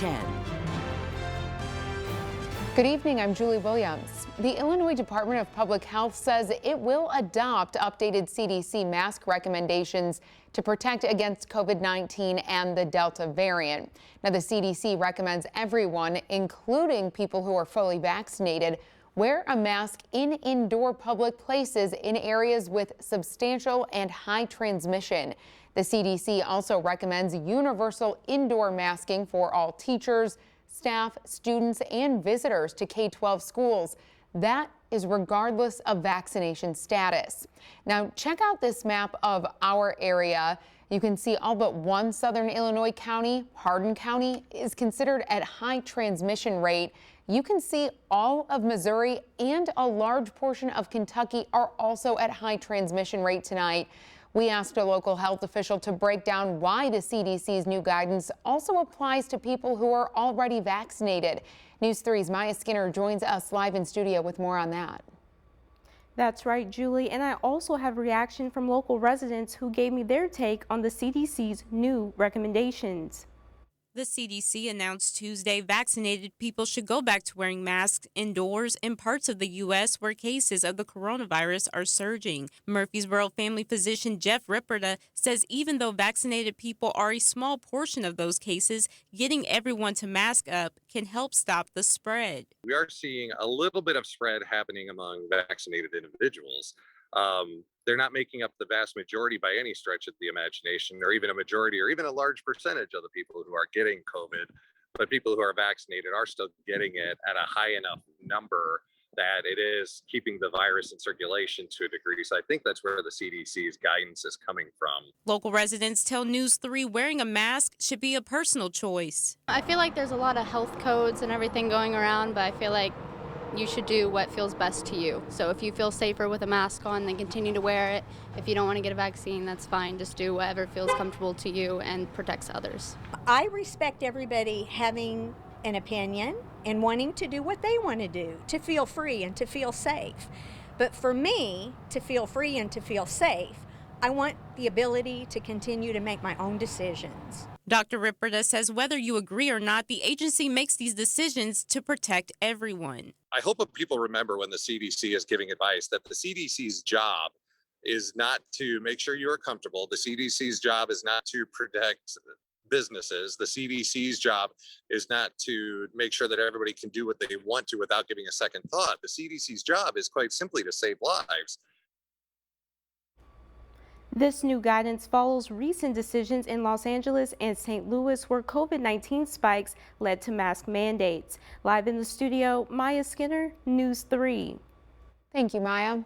10. Good evening, I'm Julie Williams. The Illinois Department of Public Health says it will adopt updated CDC mask recommendations to protect against COVID-19 and the Delta variant. Now, the CDC recommends everyone, including people who are fully vaccinated, wear a mask in indoor public places in areas with substantial and high transmission. The CDC also recommends universal indoor masking for all teachers, staff, students, and visitors to K-12 schools. That is regardless of vaccination status. Now, check out this map of our area. You can see all but one southern Illinois county, Hardin County, is considered at high transmission rate. You can see all of Missouri and a large portion of Kentucky are also at high transmission rate tonight. We asked a local health official to break down why the CDC's new guidance also applies to people who are already vaccinated. News 3's Maya Skinner joins us live in studio with more on that. That's right, Julie, and I also have a reaction from local residents who gave me their take on the CDC's new recommendations. The CDC announced Tuesday vaccinated people should go back to wearing masks indoors in parts of the U.S. where cases of the coronavirus are surging. Murfreesboro family physician Jeff Ripperda says even though vaccinated people are a small portion of those cases, getting everyone to mask up can help stop the spread. We are seeing a little bit of spread happening among vaccinated individuals. They're not making up the vast majority by any stretch of the imagination, or even a majority or even a large percentage of the people who are getting COVID. But people who are vaccinated are still getting it at a high enough number that it is keeping the virus in circulation to a degree. So I think that's where the CDC's guidance is coming from. Local residents tell News 3 wearing a mask should be a personal choice. I feel like there's a lot of health codes and everything going around, but I feel like you should do what feels best to you. So if you feel safer with a mask on, then continue to wear it. If you don't want to get a vaccine, that's fine. Just do whatever feels comfortable to you and protects others. I respect everybody having an opinion and wanting to do what they want to do, to feel free and to feel safe. But for me, to feel free and to feel safe, I want the ability to continue to make my own decisions. Dr. Ripperda says whether you agree or not, the agency makes these decisions to protect everyone. I hope that people remember when the CDC is giving advice that the CDC's job is not to make sure you are comfortable. The CDC's job is not to protect businesses. The CDC's job is not to make sure that everybody can do what they want to without giving a second thought. The CDC's job is quite simply to save lives. This new guidance follows recent decisions in Los Angeles and St. Louis where COVID-19 spikes led to mask mandates. Live in the studio, Maya Skinner, News 3. Thank you, Maya.